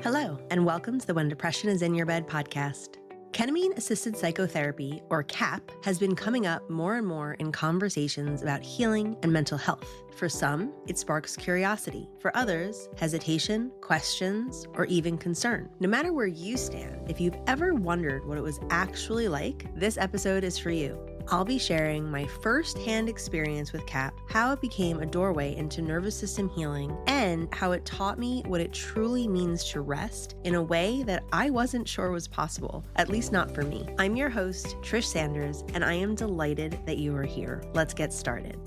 Hello, and welcome to the When Depression is in Your Bed podcast. Ketamine-Assisted Psychotherapy, or KAP, has been coming up more and more in conversations about healing and mental health. For some, it sparks curiosity. For others, hesitation, questions, or even concern. No matter where you stand, if you've ever wondered what it was actually like, this episode is for you. I'll be sharing my first-hand experience with KAP, how it became a doorway into nervous system healing, and how it taught me what it truly means to rest in a way that I wasn't sure was possible, at least not for me. I'm your host, Trish Sanders, and I am delighted that you are here. Let's get started.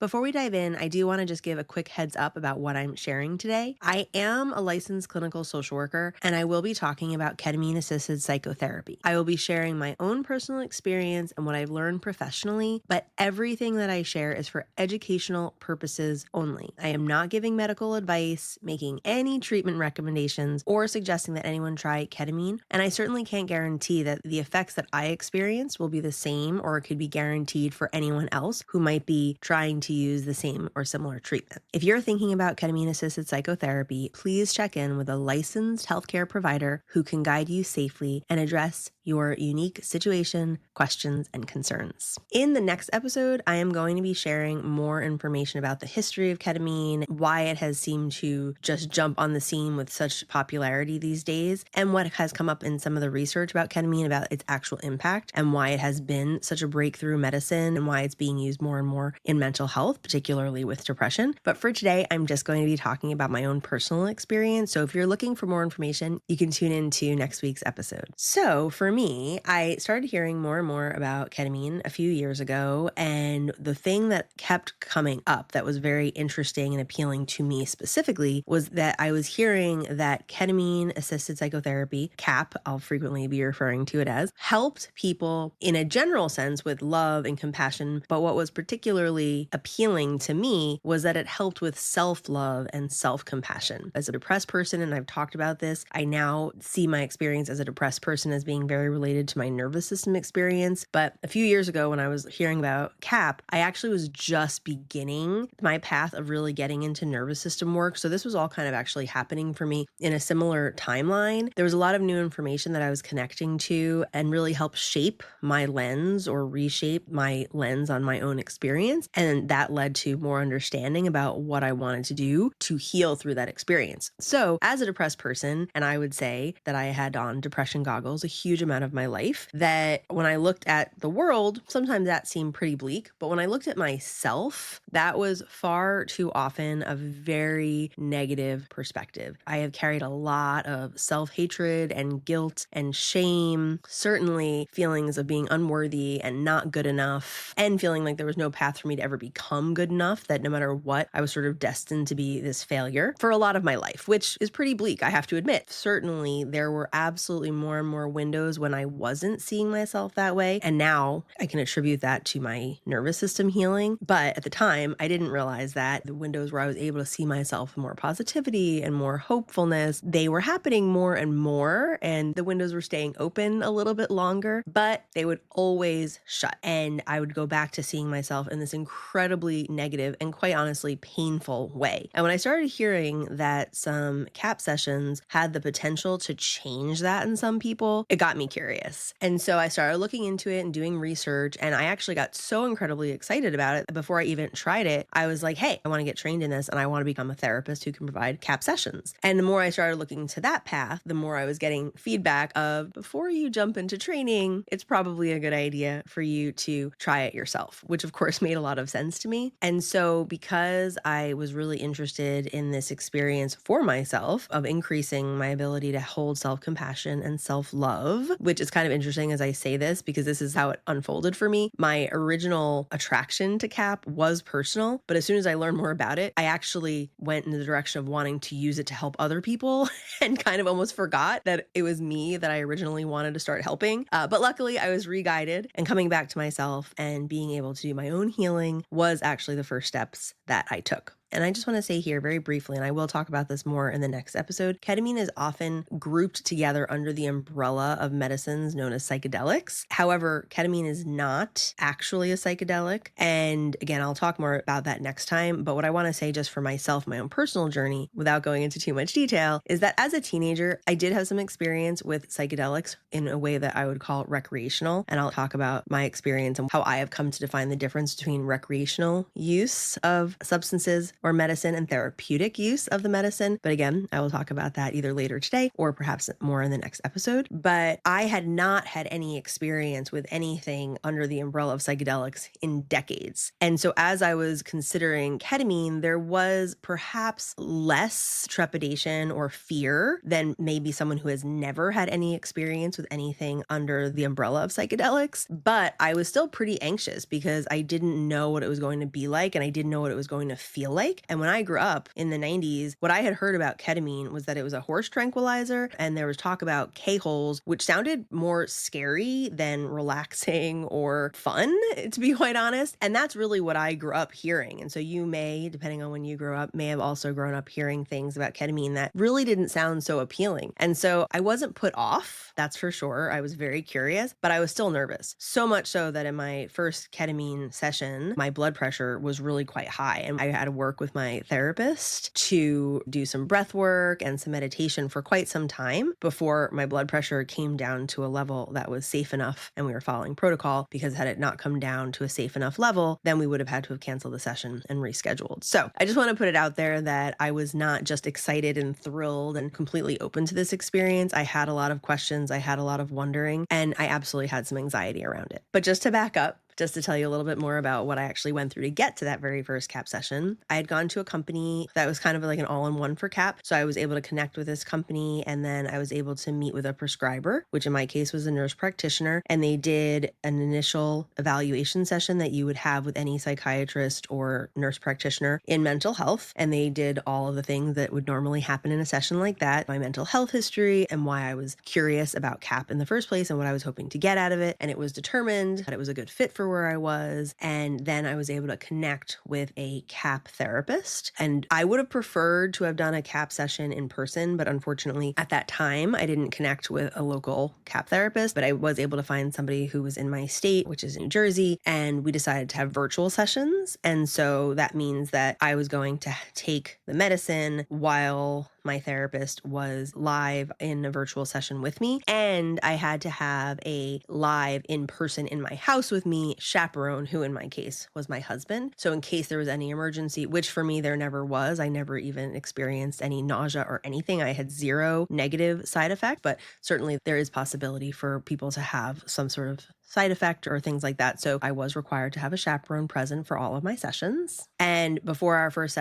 Before we dive in, I do want to just give a quick heads up about what I'm sharing today. I am a licensed clinical social worker, and I will be talking about ketamine-assisted psychotherapy. I will be sharing my own personal experience and what I've learned professionally, but everything that I share is for educational purposes only. I am not giving medical advice, making any treatment recommendations, or suggesting that anyone try ketamine, and I certainly can't guarantee that the effects that I experienced will be the same or could be guaranteed for anyone else who might be trying to use the same or similar treatment. If you're thinking about ketamine-assisted psychotherapy, please check in with a licensed healthcare provider who can guide you safely and address your unique situation, questions, and concerns. In the next episode, I am going to be sharing more information about the history of ketamine, why it has seemed to just jump on the scene with such popularity these days, and what has come up in some of the research about ketamine, about its actual impact, and why it has been such a breakthrough medicine, and why it's being used more and more in mental health, particularly with depression. But for today, I'm just going to be talking about my own personal experience. So if you're looking for more information, you can tune into next week's episode. So for me, I started hearing more and more about ketamine a few years ago, and the thing that kept coming up that was very interesting and appealing to me specifically was that I was hearing that ketamine-assisted psychotherapy, KAP, I'll frequently be referring to it as, helped people in a general sense with love and compassion, but what was particularly appealing to me was that it helped with self-love and self-compassion. As a depressed person, and I've talked about this, I now see my experience as a depressed person as being very related to my nervous system experience. But a few years ago when I was hearing about KAP, I actually was just beginning my path of really getting into nervous system work. So this was all kind of actually happening for me in a similar timeline. There was a lot of new information that I was connecting to and really helped shape my lens or reshape my lens on my own experience. And that led to more understanding about what I wanted to do to heal through that experience. So as a depressed person, and I would say that I had on depression goggles a huge amount of my life, that when I looked at the world, sometimes that seemed pretty bleak. But when I looked at myself, that was far too often a very negative perspective. I have carried a lot of self-hatred and guilt and shame, certainly feelings of being unworthy and not good enough, and feeling like there was no path for me to ever become good enough, that no matter what, I was sort of destined to be this failure for a lot of my life, which is pretty bleak, I have to admit. Certainly, there were absolutely more and more windows when I wasn't seeing myself that way, and now I can attribute that to my nervous system healing. But at the time, I didn't realize that the windows where I was able to see myself with more positivity and more hopefulness, they were happening more and more, and the windows were staying open a little bit longer, but they would always shut. And I would go back to seeing myself in this incredibly negative and quite honestly painful way. And when I started hearing that some KAP sessions had the potential to change that in some people, it got me curious. And so I started looking into it and doing research, and I actually got so incredibly excited about it that before I even tried it, I was like, hey, I want to get trained in this and I want to become a therapist who can provide KAP sessions. And the more I started looking to that path, the more I was getting feedback of, before you jump into training, it's probably a good idea for you to try it yourself, which of course made a lot of sense to me. And so because I was really interested in this experience for myself of increasing my ability to hold self-compassion and self-love, which is kind of interesting as I say this because this is how it unfolded for me. My original attraction to KAP was personal, but as soon as I learned more about it, I actually went in the direction of wanting to use it to help other people and kind of almost forgot that it was me that I originally wanted to start helping. But luckily I was re-guided, and coming back to myself and being able to do my own healing was actually the first steps that I took. And I just want to say here very briefly, and I will talk about this more in the next episode, ketamine is often grouped together under the umbrella of medicines known as psychedelics. However, ketamine is not actually a psychedelic. And again, I'll talk more about that next time. But what I want to say just for myself, my own personal journey, without going into too much detail, is that as a teenager, I did have some experience with psychedelics in a way that I would call recreational. And I'll talk about my experience and how I have come to define the difference between recreational use of substances or medicine and therapeutic use of the medicine. But again, I will talk about that either later today or perhaps more in the next episode. But I had not had any experience with anything under the umbrella of psychedelics in decades. And so as I was considering ketamine, there was perhaps less trepidation or fear than maybe someone who has never had any experience with anything under the umbrella of psychedelics. But I was still pretty anxious because I didn't know what it was going to be like and I didn't know what it was going to feel like. And when I grew up in the 90s, what I had heard about ketamine was that it was a horse tranquilizer and there was talk about K-holes, which sounded more scary than relaxing or fun, to be quite honest. And that's really what I grew up hearing. And so you may, depending on when you grew up, may have also grown up hearing things about ketamine that really didn't sound so appealing. And so I wasn't put off, that's for sure. I was very curious, but I was still nervous. So much so that in my first ketamine session, my blood pressure was really quite high. And I had to work with my therapist to do some breath work and some meditation for quite some time before my blood pressure came down to a level that was safe enough and we were following protocol, because had it not come down to a safe enough level, then we would have had to have canceled the session and rescheduled. So I just want to put it out there that I was not just excited and thrilled and completely open to this experience. I had a lot of questions. I had a lot of wondering, and I absolutely had some anxiety around it. But just to back up, just to tell you a little bit more about what I actually went through to get to that very first KAP session, I had gone to a company that was kind of like an all-in-one for KAP. So I was able to connect with this company, and then I was able to meet with a prescriber, which in my case was a nurse practitioner. And they did an initial evaluation session that you would have with any psychiatrist or nurse practitioner in mental health. And they did all of the things that would normally happen in a session like that, my mental health history and why I was curious about KAP in the first place and what I was hoping to get out of it. And it was determined that it was a good fit for where I was. And then I was able to connect with a KAP therapist. And I would have preferred to have done a KAP session in person, but unfortunately at that time, I didn't connect with a local KAP therapist, but I was able to find somebody who was in my state, which is New Jersey, and we decided to have virtual sessions. And so that means that I was going to take the medicine while my therapist was live in a virtual session with me. And I had to have a live in person in my house with me chaperone, who in my case was my husband. So in case there was any emergency, which for me there never was, I never even experienced any nausea or anything. I had zero negative side effect, but certainly there is possibility for people to have some sort of side effect or things like that. So I was required to have a chaperone present for all of my sessions. And before our first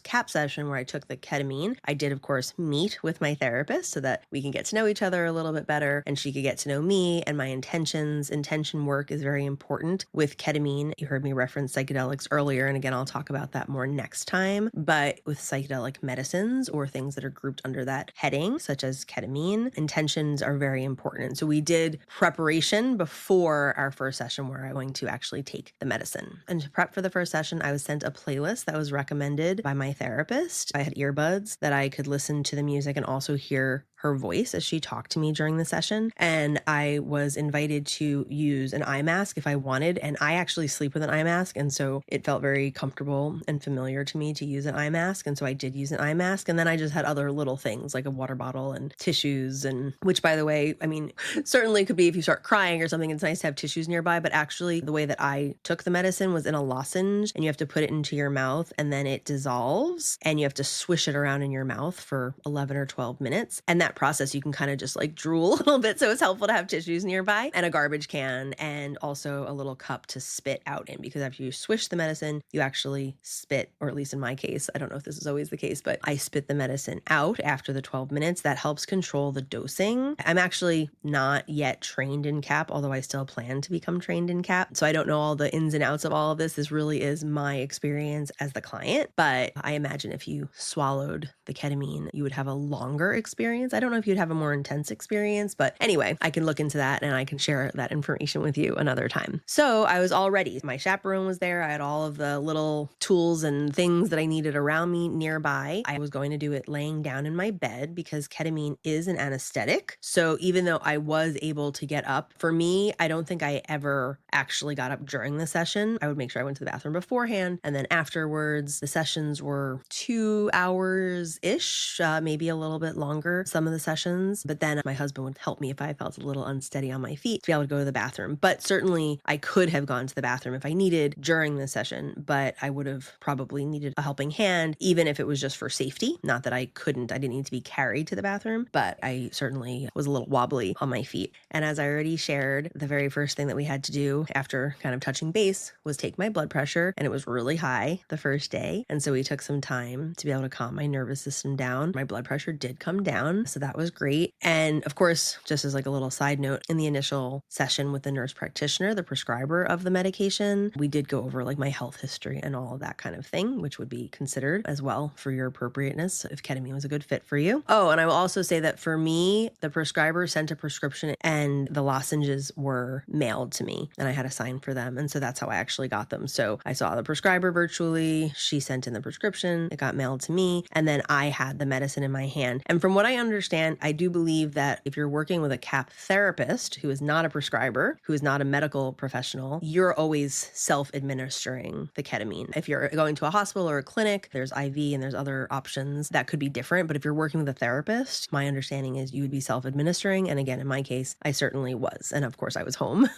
KAP session where I took the ketamine, I did, of course, meet with my therapist so that we can get to know each other a little bit better and she could get to know me and my intentions. Intention work is very important with ketamine. You heard me reference psychedelics earlier. And again, I'll talk about that more next time. But with psychedelic medicines or things that are grouped under that heading, such as ketamine, intentions are very important. So we did preparation before our first session where I'm going to actually take the medicine. And to prep for the first session, I was sent a playlist that was recommended by my therapist. I had earbuds that I could listen to the music and also hear her voice as she talked to me during the session. And I was invited to use an eye mask if I wanted. And I actually sleep with an eye mask. And so it felt very comfortable and familiar to me to use an eye mask. And so I did use an eye mask. And then I just had other little things like a water bottle and tissues, and which, by the way, I mean, certainly could be if you start crying or something, it's nice to have tissues nearby. But actually the way that I took the medicine was in a lozenge, and you have to put it into your mouth and then it dissolves and you have to swish it around in your mouth for 11 or 12 minutes. And that process, you can kind of just like drool a little bit. So it's helpful to have tissues nearby and a garbage can and also a little cup to spit out in, because after you swish the medicine, you actually spit, or at least in my case, I don't know if this is always the case, but I spit the medicine out after the 12 minutes. That helps control the dosing. I'm actually not yet trained in KAP, although I still plan to become trained in KAP. So I don't know all the ins and outs of all of this. This really is my experience as the client, but I imagine if you swallowed the ketamine, you would have a longer experience. I don't know if you'd have a more intense experience, but anyway, I can look into that and I can share that information with you another time. So I was all ready. My chaperone was there. I had all of the little tools and things that I needed around me nearby. I was going to do it laying down in my bed because ketamine is an anesthetic. So even though I was able to get up, for me, I don't think I ever actually got up during the session. I would make sure I went to the bathroom beforehand, and then afterwards, the sessions were 2 hours-ish, maybe a little bit longer, some of the sessions. But then my husband would help me if I felt a little unsteady on my feet to be able to go to the bathroom. But certainly I could have gone to the bathroom if I needed during the session, but I would have probably needed a helping hand, even if it was just for safety. Not that I didn't need to be carried to the bathroom, but I certainly was a little wobbly on my feet. And as I already shared, the very first thing that we had to do after kind of touching base was take my blood pressure, and it was really high the first day. And so we took some time to be able to calm my nervous system down. My blood pressure did come down, so that was great. And of course, just as like a little side note, in the initial session with the nurse practitioner, the prescriber of the medication, we did go over like my health history and all of that kind of thing, which would be considered as well for your appropriateness if ketamine was a good fit for you. Oh, and I will also say that for me, the prescriber sent a prescription and the lozenges were mailed to me and I had to sign for them. And so that's how I actually got them. So I saw the prescriber virtually, she sent in the prescription, it got mailed to me, and then I had the medicine in my hand. And from what I understand, I do believe that if you're working with a KAP therapist who is not a prescriber, who is not a medical professional, you're always self-administering the ketamine. If you're going to a hospital or a clinic, there's IV and there's other options that could be different. But if you're working with a therapist, my understanding is you would be self-administering. And again, in my case, I certainly was. And of course I was home,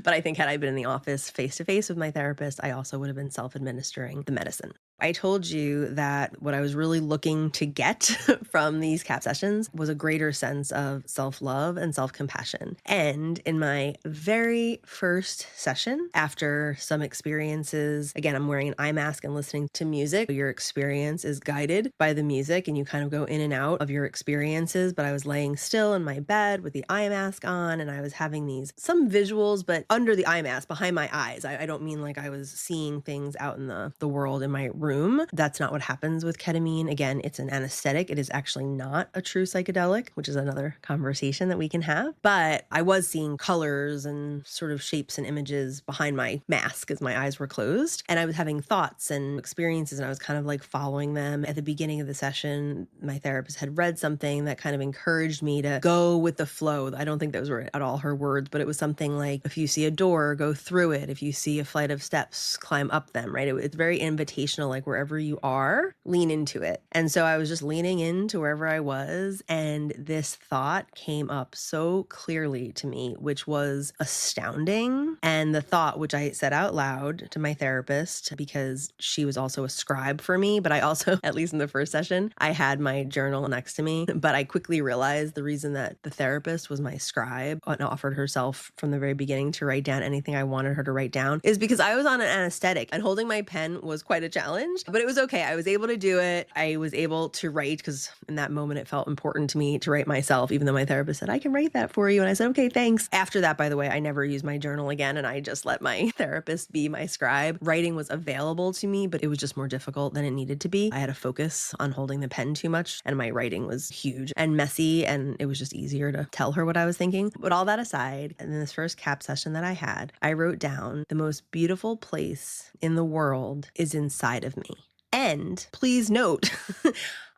but I think had I been in the office face-to-face with my therapist, I also would have been self-administering the medicine. I told you that what I was really looking to get from these KAP sessions was a greater sense of self-love and self-compassion. And in my very first session, after some experiences, again, I'm wearing an eye mask and listening to music. Your experience is guided by the music and you kind of go in and out of your experiences. But I was laying still in my bed with the eye mask on and I was having some visuals, but under the eye mask, behind my eyes. I don't mean like I was seeing things out in the world in my room. That's not what happens with ketamine. Again, it's an anesthetic. It is actually not a true psychedelic, which is another conversation that we can have. But I was seeing colors and sort of shapes and images behind my mask as my eyes were closed. And I was having thoughts and experiences and I was kind of like following them. At the beginning of the session, my therapist had read something that kind of encouraged me to go with the flow. I don't think those were at all her words, but it was something like, if you see a door, go through it. If you see a flight of steps, climb up them, right? It's very invitational, like wherever you are, lean into it. And so I was just leaning into wherever I was. And this thought came up so clearly to me, which was astounding. And the thought, which I said out loud to my therapist, because she was also a scribe for me, but I also, at least in the first session, I had my journal next to me. But I quickly realized the reason that the therapist was my scribe and offered herself from the very beginning to write down anything I wanted her to write down is because I was on an anesthetic and holding my pen was quite a challenge, but it was okay. I was able to do it. I was able to write because in that moment it felt important to me to write myself, even though my therapist said, I can write that for you. And I said, okay, thanks. After that, by the way, I never used my journal again and I just let my therapist be my scribe. Writing was available to me, but it was just more difficult than it needed to be. I had to focus on holding the pen too much and my writing was huge and messy and it was just easier to tell her what I was thinking. But all that aside, in this first KAP session that I had, I wrote down the most beautiful place in the world is inside of me. And please note,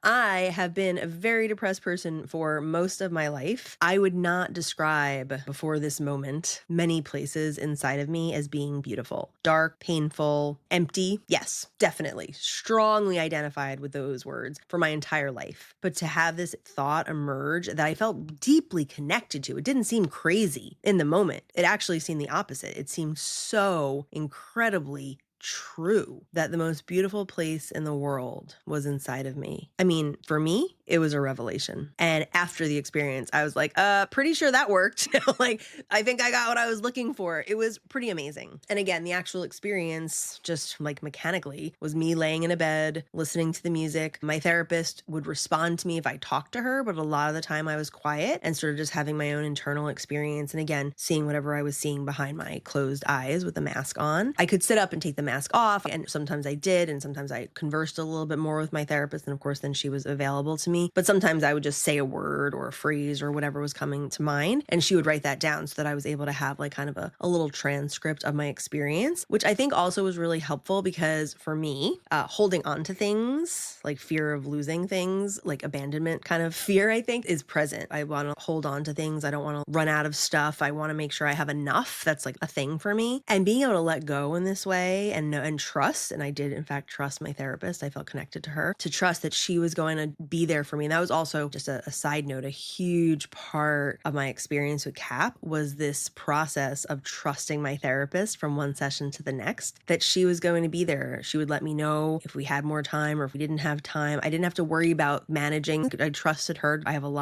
I have been a very depressed person for most of my life. I would not describe before this moment many places inside of me as being beautiful. Dark, painful, empty. Yes, definitely. Strongly identified with those words for my entire life. But to have this thought emerge that I felt deeply connected to, it didn't seem crazy in the moment. It actually seemed the opposite. It seemed so incredibly true that the most beautiful place in the world was inside of me. I mean, for me, it was a revelation. And after the experience, I was like, pretty sure that worked. Like, I think I got what I was looking for. It was pretty amazing. And again, the actual experience, just like mechanically, was me laying in a bed, listening to the music. My therapist would respond to me if I talked to her, but a lot of the time I was quiet and sort of just having my own internal experience. And again, seeing whatever I was seeing behind my closed eyes with the mask on. I could sit up and take the mask off, and sometimes I did, and sometimes I conversed a little bit more with my therapist, and of course then she was available to me. me, but sometimes I would just say a word or a phrase or whatever was coming to mind, and she would write that down so that I was able to have like kind of a little transcript of my experience, which I think also was really helpful because for me, holding on to things, like fear of losing things, like abandonment kind of fear, I think is present. I want to hold on to things. I don't want to run out of stuff. I want to make sure I have enough. That's like a thing for me. And being able to let go in this way and know and trust, and I did in fact trust my therapist. I felt connected to her, to trust that she was going to be there for me. And that was also just a side note, a huge part of my experience with KAP was this process of trusting my therapist from one session to the next, that she was going to be there. She would let me know if we had more time or if we didn't have time. I didn't have to worry about managing. I trusted her. I don't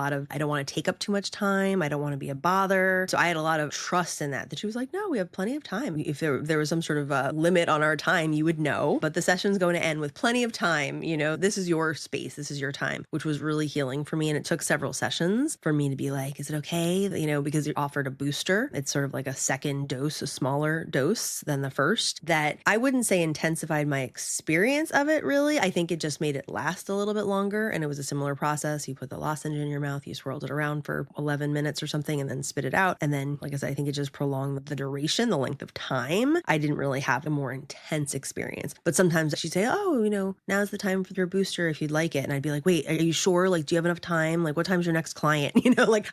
want to take up too much time. I don't want to be a bother. So I had a lot of trust in that she was like, no, we have plenty of time. If there was some sort of a limit on our time, you would know, but the session's going to end with plenty of time. This is your space. This is your time, which was really healing for me. And it took several sessions for me to be like, is it okay? Because you're offered a booster. It's sort of like a second dose, a smaller dose than the first, that I wouldn't say intensified my experience of it really. I think it just made it last a little bit longer. And it was a similar process. You put the lozenge in your mouth, you swirled it around for 11 minutes or something, and then spit it out. And then, like I said, I think it just prolonged the duration, the length of time. I didn't really have a more intense experience. But sometimes she'd say, oh, now's the time for your booster if you'd like it. And I'd be like, wait, are you sure? Like, do you have enough time? Like, what time's your next client?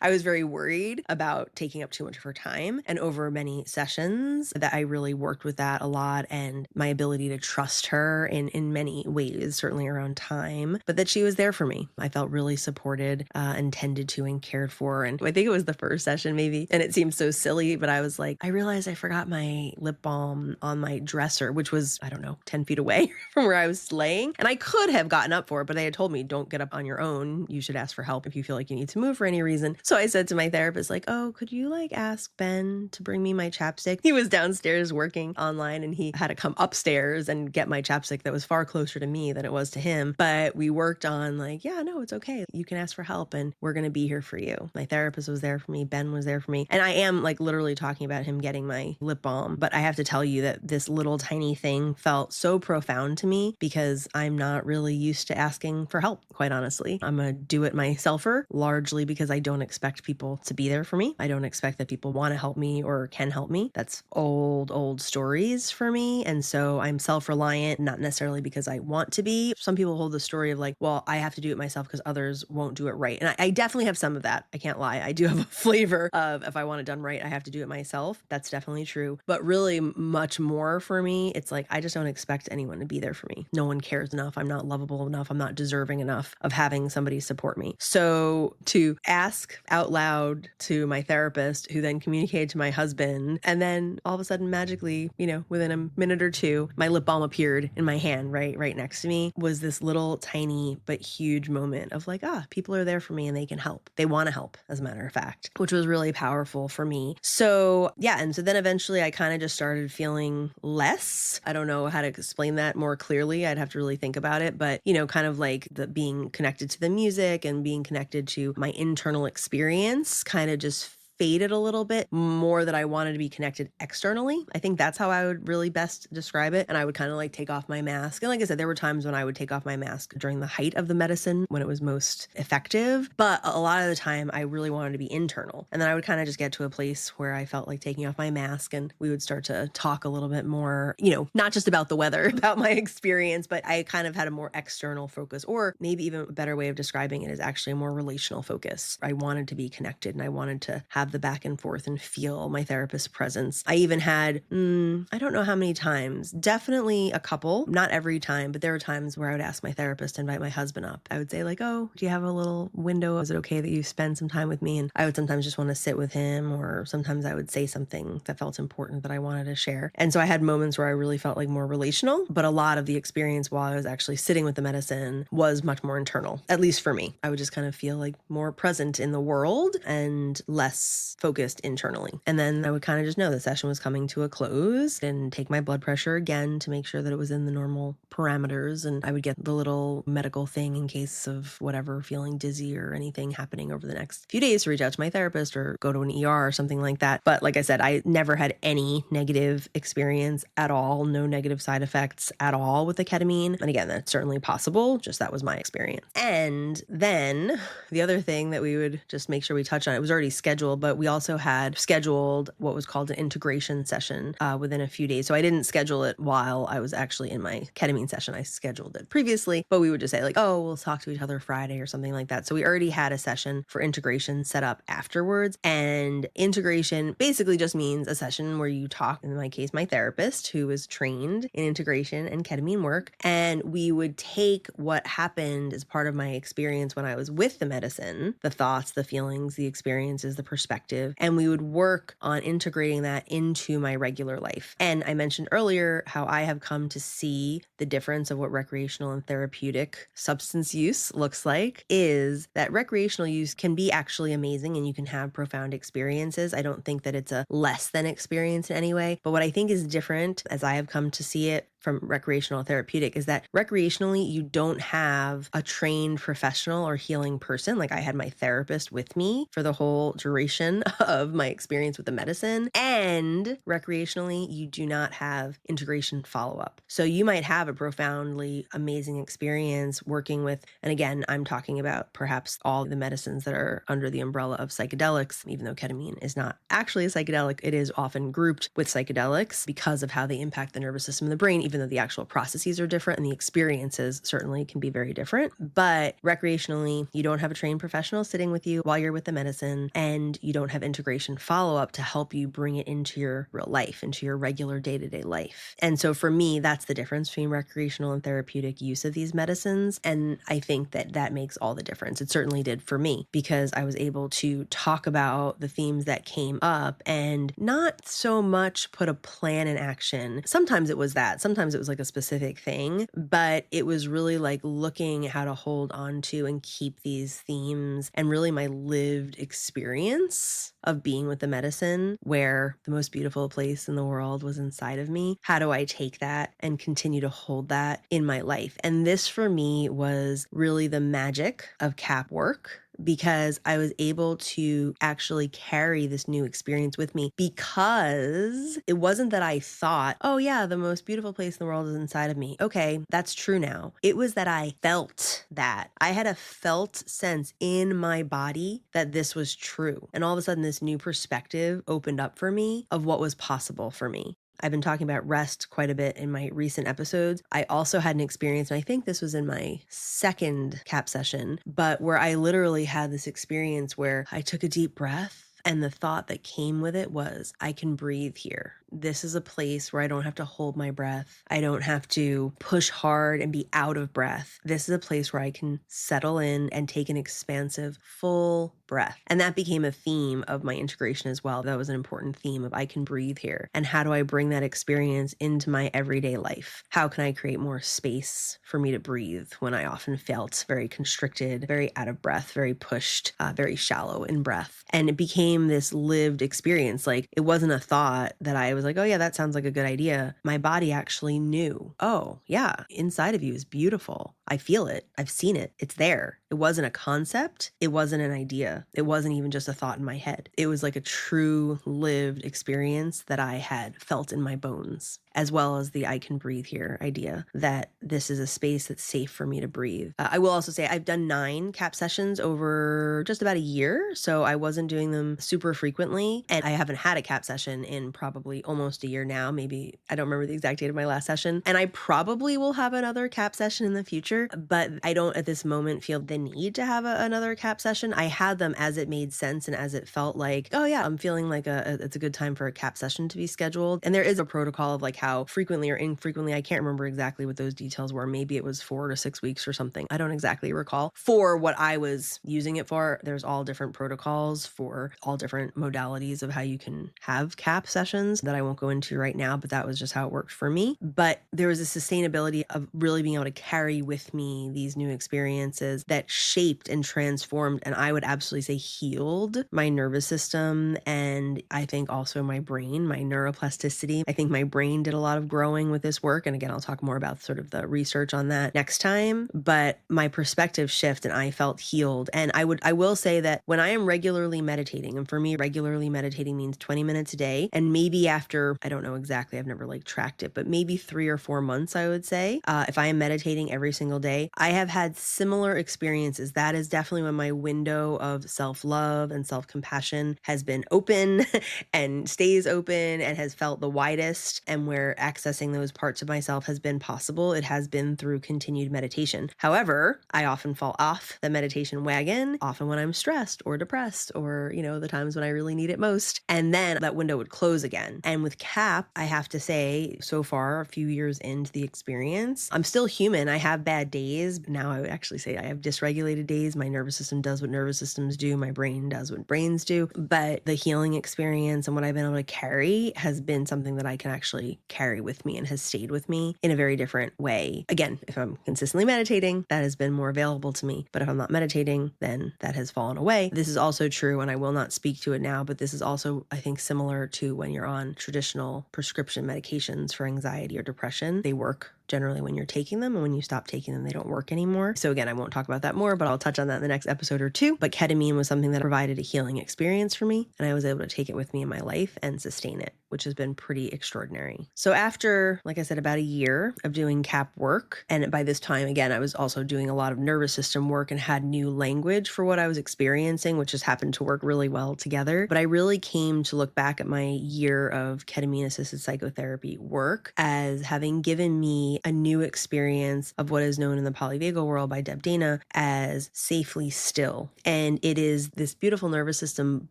I was very worried about taking up too much of her time. And over many sessions that I really worked with that a lot, and my ability to trust her in many ways, certainly around time, but that she was there for me. I felt really supported and tended to and cared for. And I think it was the first session maybe, and it seems so silly, but I was like, I realized I forgot my lip balm on my dresser, which was, 10 feet away from where I was laying. And I could have gotten up for it, but they had told me, don't get up on your own. You should ask for help if you feel like you need to move for any reason. So I said to my therapist, like, oh, could you ask Ben to bring me my chapstick? He was downstairs working online and he had to come upstairs and get my chapstick that was far closer to me than it was to him. But we worked on yeah, no, it's okay. You can ask for help and we're going to be here for you. My therapist was there for me. Ben was there for me. And I am literally talking about him getting my lip balm. But I have to tell you that this little tiny thing felt so profound to me because I'm not really used to asking for help, quite honestly. I'm a do-it-myselfer, largely because I don't expect people to be there for me. I don't expect that people want to help me or can help me. That's old stories for me. And so I'm self-reliant, not necessarily because I want to be. Some people hold the story of well, I have to do it myself because others won't do it right. And I definitely have some of that. I can't lie. I do have a flavor of if I want it done right, I have to do it myself. That's definitely true. But really much more for me, it's I just don't expect anyone to be there for me. No one cares enough. I'm not lovable enough. I'm not deserving enough of having somebody support me. So to ask out loud to my therapist, who then communicated to my husband, and then all of a sudden magically, within a minute or two, my lip balm appeared in my hand right next to me, was this little tiny but huge moment of people are there for me and they can help. They want to help, as a matter of fact, which was really powerful for me. So yeah, and so then eventually I kind of just started feeling less. I don't know how to explain that more clearly. I'd have to really think about it, but kind of the being connected to the music and being connected to my internal experience kind of just faded a little bit more, that I wanted to be connected externally. I think that's how I would really best describe it. And I would kind of take off my mask. And like I said, there were times when I would take off my mask during the height of the medicine when it was most effective. But a lot of the time I really wanted to be internal. And then I would kind of just get to a place where I felt like taking off my mask and we would start to talk a little bit more, not just about the weather, about my experience, but I kind of had a more external focus, or maybe even a better way of describing it is actually a more relational focus. I wanted to be connected and I wanted to have the back and forth and feel my therapist's presence. I even had, I don't know how many times, definitely a couple, not every time, but there were times where I would ask my therapist to invite my husband up. I would say oh, do you have a little window? Is it okay that you spend some time with me? And I would sometimes just want to sit with him, or sometimes I would say something that felt important that I wanted to share. And so I had moments where I really felt more relational, but a lot of the experience while I was actually sitting with the medicine was much more internal, at least for me. I would just kind of feel more present in the world and less less focused internally. And then I would kind of just know the session was coming to a close and take my blood pressure again to make sure that it was in the normal parameters. And I would get the little medical thing in case of whatever, feeling dizzy or anything happening over the next few days, to reach out to my therapist or go to an ER or something like that. But like I said, I never had any negative experience at all, no negative side effects at all with the ketamine. And again, that's certainly possible, just that was my experience. And then the other thing that we would just make sure we touch on, it was already scheduled, but we also had scheduled what was called an integration session within a few days. So I didn't schedule it while I was actually in my ketamine session. I scheduled it previously, but we would just say like, oh, we'll talk to each other Friday or something like that. So we already had a session for integration set up afterwards. And integration basically just means a session where you talk, in my case, my therapist, who is trained in integration and ketamine work, and we would take what happened as part of my experience when I was with the medicine, the thoughts, the feelings, the experiences, the perspective, and we would work on integrating that into my regular life. And I mentioned earlier how I have come to see the difference of what recreational and therapeutic substance use looks like, is that recreational use can be actually amazing and you can have profound experiences. I don't think that it's a less than experience in any way, but what I think is different, as I have come to see it from recreational therapeutic, is that recreationally, you don't have a trained professional or healing person. Like I had my therapist with me for the whole duration of my experience with the medicine. And recreationally, you do not have integration follow-up. So you might have a profoundly amazing experience working with, and again, I'm talking about perhaps all the medicines that are under the umbrella of psychedelics, even though ketamine is not actually a psychedelic, it is often grouped with psychedelics because of how they impact the nervous system and the brain, even though the actual processes are different and the experiences certainly can be very different. But recreationally, you don't have a trained professional sitting with you while you're with the medicine, and you don't have integration follow-up to help you bring it into your real life, into your regular day-to-day life. And so for me, that's the difference between recreational and therapeutic use of these medicines. And I think that that makes all the difference. It certainly did for me, because I was able to talk about the themes that came up and not so much put a plan in action. Sometimes it was that. Sometimes it was like a specific thing, but it was really like looking at how to hold on to and keep these themes, and really my lived experience of being with the medicine, where the most beautiful place in the world was inside of me. How do I take that and continue to hold that in my life? And this for me was really the magic of KAP work, because I was able to actually carry this new experience with me, because it wasn't that I thought, oh yeah, the most beautiful place in the world is inside of me. Okay, that's true now. It was that I felt that. I had a felt sense in my body that this was true. And all of a sudden, this new perspective opened up for me of what was possible for me. I've been talking about rest quite a bit in my recent episodes. I also had an experience, and I think this was in my second KAP session, but where I literally had this experience where I took a deep breath, and the thought that came with it was, I can breathe here. This is a place where I don't have to hold my breath. I don't have to push hard and be out of breath. This is a place where I can settle in and take an expansive, full breath. And that became a theme of my integration as well. That was an important theme of I can breathe here. And how do I bring that experience into my everyday life? How can I create more space for me to breathe when I often felt very constricted, very out of breath, very pushed, very shallow in breath? And it became this lived experience. Like it wasn't a thought that I was like, oh yeah, that sounds like a good idea. My body actually knew, oh yeah, inside of you is beautiful. I feel it. I've seen it. It's there. It wasn't a concept. It wasn't an idea. It wasn't even just a thought in my head. It was like a true lived experience that I had felt in my bones, as well as the I can breathe here idea, that this is a space that's safe for me to breathe. I will also say I've done 9 KAP sessions over just about a year, so I wasn't doing them super frequently, and I haven't had a KAP session in probably almost a year now. Maybe, I don't remember the exact date of my last session, and I probably will have another KAP session in the future, but I don't at this moment feel the need to have another KAP session. I had them as it made sense and as it felt like, oh yeah, I'm feeling like it's a good time for a KAP session to be scheduled. And there is a protocol of like how frequently or infrequently, I can't remember exactly what those details were. Maybe it was 4 to 6 weeks or something. I don't exactly recall. For what I was using it for, there's all different protocols for all different modalities of how you can have KAP sessions that I won't go into right now, but that was just how it worked for me. But there was a sustainability of really being able to carry with me these new experiences that that shaped and transformed, and I would absolutely say healed my nervous system. And I think also my brain, my neuroplasticity. I think my brain did a lot of growing with this work. And again, I'll talk more about sort of the research on that next time, but my perspective shift and I felt healed. And I will say that when I am regularly meditating, and for me, regularly meditating means 20 minutes a day. And maybe after, I don't know exactly, I've never like tracked it, but maybe 3 or 4 months, I would say, if I am meditating every single day, I have had similar experiences. That is definitely when my window of self-love and self-compassion has been open and stays open and has felt the widest, and where accessing those parts of myself has been possible. It has been through continued meditation. However, I often fall off the meditation wagon, often when I'm stressed or depressed or, the times when I really need it most. And then that window would close again. And with KAP, I have to say, so far, a few years into the experience, I'm still human. I have bad days. Now I would actually say I have dysregulated days. My nervous system does what nervous systems do. My brain does what brains do. But the healing experience and what I've been able to carry has been something that I can actually carry with me and has stayed with me in a very different way. Again, if I'm consistently meditating, that has been more available to me. But if I'm not meditating, then that has fallen away. This is also true, and I will not speak to it now, but this is also, I think, similar to when you're on traditional prescription medications for anxiety or depression. They work generally when you're taking them, and when you stop taking them, they don't work anymore. So again, I won't talk about that more, but I'll touch on that in the next episode or two. But ketamine was something that provided a healing experience for me, and I was able to take it with me in my life and sustain it, which has been pretty extraordinary. So after, like I said, about a year of doing KAP work, and by this time, again, I was also doing a lot of nervous system work and had new language for what I was experiencing, which just happened to work really well together. But I really came to look back at my year of ketamine-assisted psychotherapy work as having given me a new experience of what is known in the polyvagal world by Deb Dana as safely still. And it is this beautiful nervous system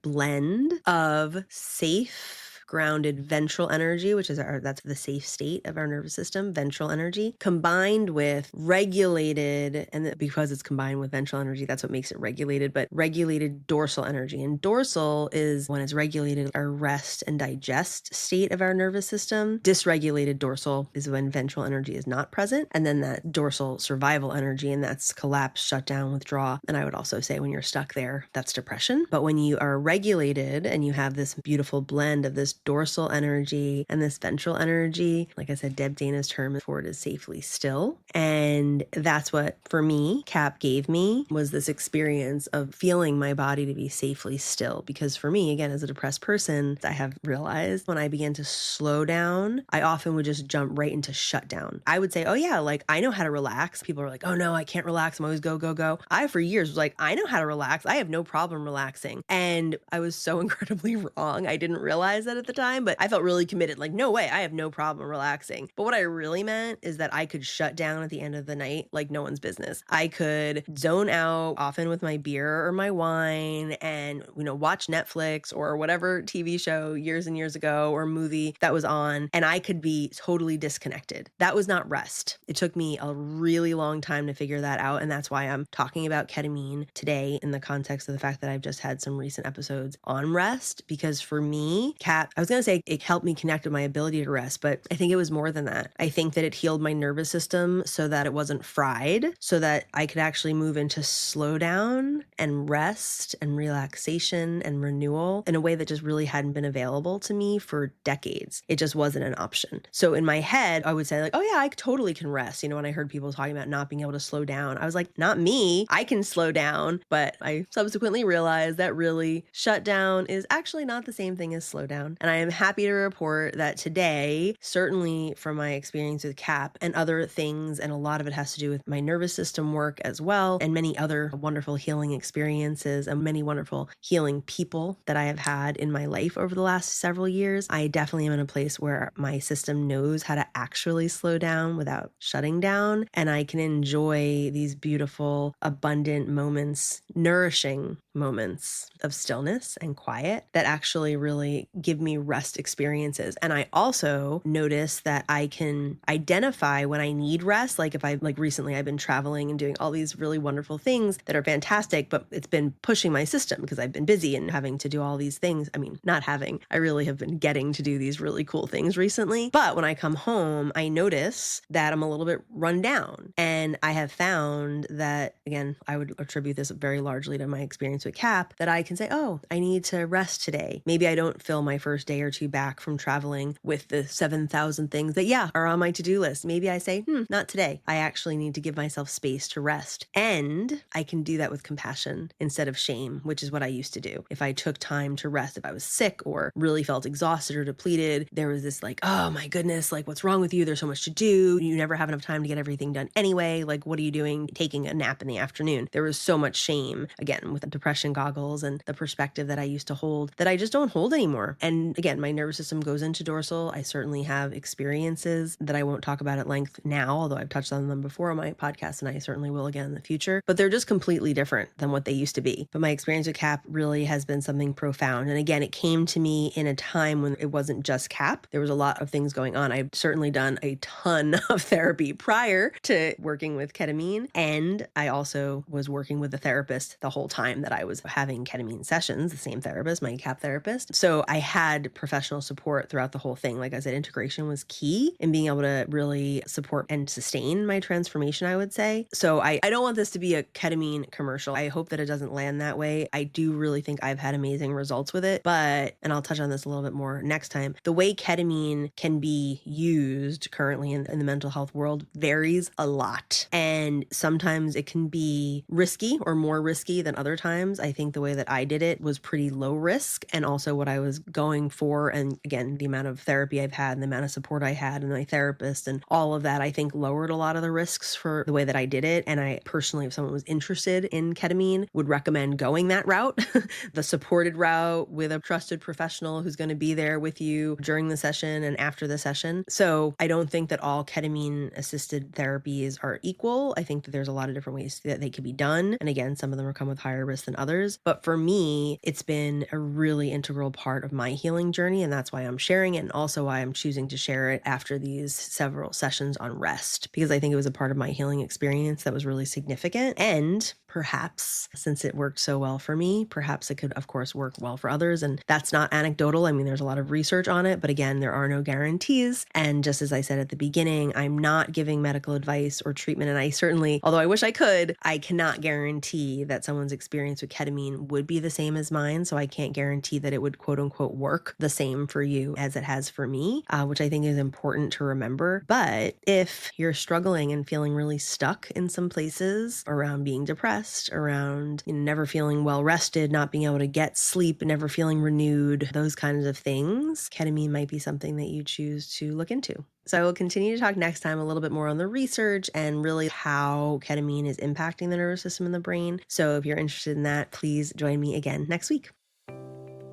blend of safe, grounded ventral energy, which is that's the safe state of our nervous system, ventral energy, combined with regulated, and because it's combined with ventral energy, that's what makes it regulated, but regulated dorsal energy. And dorsal is when it's regulated, our rest and digest state of our nervous system. Dysregulated dorsal is when ventral energy is not present. And then that dorsal survival energy, and that's collapse, shutdown, withdraw. And I would also say when you're stuck there, that's depression. But when you are regulated and you have this beautiful blend of this dorsal energy and this ventral energy, like I said, Deb Dana's term for it is safely still. And that's what, for me, KAP gave me, was this experience of feeling my body to be safely still. Because for me, again, as a depressed person, I have realized when I began to slow down, I often would just jump right into shutdown. I would say, oh yeah, like I know how to relax. People are like, oh no, I can't relax. I'm always go, go, go. I, for years, was like, I know how to relax. I have no problem relaxing. And I was so incredibly wrong. I didn't realize that at the time, but I felt really committed. Like, no way, I have no problem relaxing. But what I really meant is that I could shut down at the end of the night like no one's business. I could zone out, often with my beer or my wine, and watch Netflix or whatever TV show years and years ago or movie that was on, and I could be totally disconnected. That was not rest. It took me a really long time to figure that out, and that's why I'm talking about ketamine today in the context of the fact that I've just had some recent episodes on rest, because for me, KAP, I was going to say it helped me connect with my ability to rest, but I think it was more than that. I think that it healed my nervous system so that it wasn't fried, so that I could actually move into slow down and rest and relaxation and renewal in a way that just really hadn't been available to me for decades. It just wasn't an option. So in my head, I would say like, oh yeah, I totally can rest. When I heard people talking about not being able to slow down, I was like, not me. I can slow down. But I subsequently realized that really shutdown is actually not the same thing as slow down. And I am happy to report that today, certainly from my experience with KAP and other things, and a lot of it has to do with my nervous system work as well, and many other wonderful healing experiences and many wonderful healing people that I have had in my life over the last several years, I definitely am in a place where my system knows how to actually slow down without shutting down, and I can enjoy these beautiful, abundant moments, nourishing moments of stillness and quiet that actually really give me me rest experiences. And I also notice that I can identify when I need rest. Like if recently I've been traveling and doing all these really wonderful things that are fantastic, but it's been pushing my system because I've been busy and having to do all these things. I mean, not having, I really have been getting to do these really cool things recently. But when I come home, I notice that I'm a little bit run down. And I have found that, again, I would attribute this very largely to my experience with KAP, that I can say, oh, I need to rest today. Maybe I don't fill my first day or two back from traveling with the 7,000 things that, are on my to-do list. Maybe I say, not today. I actually need to give myself space to rest. And I can do that with compassion instead of shame, which is what I used to do. If I took time to rest, if I was sick or really felt exhausted or depleted, there was this like, oh my goodness, like what's wrong with you? There's so much to do. You never have enough time to get everything done anyway. Like, what are you doing taking a nap in the afternoon? There was so much shame, again, with the depression goggles and the perspective that I used to hold that I just don't hold anymore. And again, my nervous system goes into dorsal. I certainly have experiences that I won't talk about at length now, although I've touched on them before on my podcast and I certainly will again in the future, but they're just completely different than what they used to be. But my experience with KAP really has been something profound. And again, it came to me in a time when it wasn't just KAP. There was a lot of things going on. I've certainly done a ton of therapy prior to working with ketamine. And I also was working with a therapist the whole time that I was having ketamine sessions, the same therapist, my KAP therapist. So I had professional support throughout the whole thing. Like I said, integration was key in being able to really support and sustain my transformation, I would say. So I don't want this to be a ketamine commercial. I hope that it doesn't land that way. I do really think I've had amazing results with it, but, and I'll touch on this a little bit more next time, the way ketamine can be used currently in the mental health world varies a lot. And sometimes it can be risky or more risky than other times. I think the way that I did it was pretty low risk, and also what I was going for. And again, the amount of therapy I've had and the amount of support I had and my therapist and all of that, I think lowered a lot of the risks for the way that I did it. And I personally, if someone was interested in ketamine, would recommend going that route, the supported route with a trusted professional who's going to be there with you during the session and after the session. So I don't think that all ketamine-assisted therapies are equal. I think that there's a lot of different ways that they could be done. And again, some of them come with higher risk than others. But for me, it's been a really integral part of my healing journey. And that's why I'm sharing it, and also why I'm choosing to share it after these several sessions on rest, because I think it was a part of my healing experience that was really significant. And perhaps, since it worked so well for me, perhaps it could, of course, work well for others. And that's not anecdotal. I mean, there's a lot of research on it, but again, there are no guarantees. And just as I said at the beginning, I'm not giving medical advice or treatment. And I certainly, although I wish I could, I cannot guarantee that someone's experience with ketamine would be the same as mine. So I can't guarantee that it would quote unquote work the same for you as it has for me, which I think is important to remember. But if you're struggling and feeling really stuck in some places around being depressed, around never feeling well rested, not being able to get sleep, never feeling renewed, those kinds of things, ketamine might be something that you choose to look into. So I will continue to talk next time a little bit more on the research and really how ketamine is impacting the nervous system in the brain. So if you're interested in that, please join me again next week.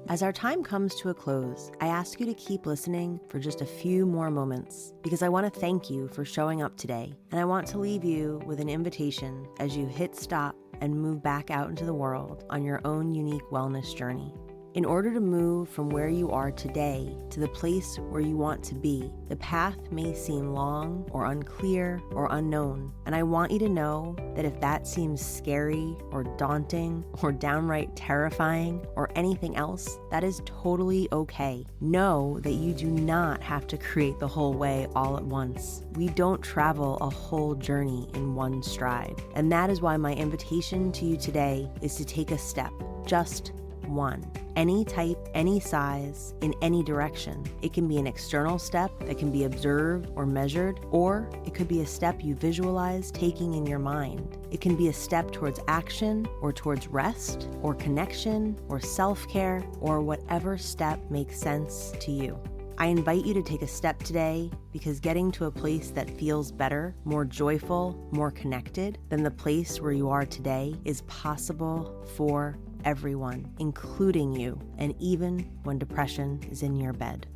As our time comes to a close, I ask you to keep listening for just a few more moments, because I want to thank you for showing up today, and I want to leave you with an invitation as you hit stop and move back out into the world on your own unique wellness journey. In order to move from where you are today to the place where you want to be, the path may seem long or unclear or unknown. And I want you to know that if that seems scary or daunting or downright terrifying or anything else, that is totally okay. Know that you do not have to create the whole way all at once. We don't travel a whole journey in one stride. And that is why my invitation to you today is to take a step, just one. Any type, any size, in any direction. It can be an external step that can be observed or measured, or it could be a step you visualize taking in your mind. It can be a step towards action or towards rest or connection or self-care or whatever step makes sense to you. I invite you to take a step today, because getting to a place that feels better, more joyful, more connected than the place where you are today is possible for everyone, including you, and even when depression is in your bed.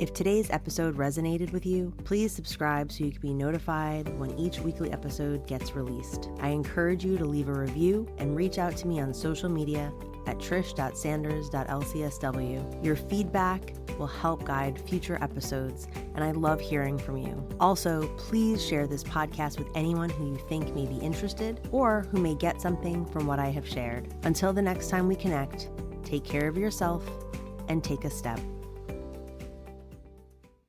If today's episode resonated with you, please subscribe so you can be notified when each weekly episode gets released. I encourage you to leave a review and reach out to me on social media at trish.sanders.lcsw. Your feedback will help guide future episodes, and I love hearing from you. Also, please share this podcast with anyone who you think may be interested or who may get something from what I have shared. Until the next time we connect, take care of yourself and take a step.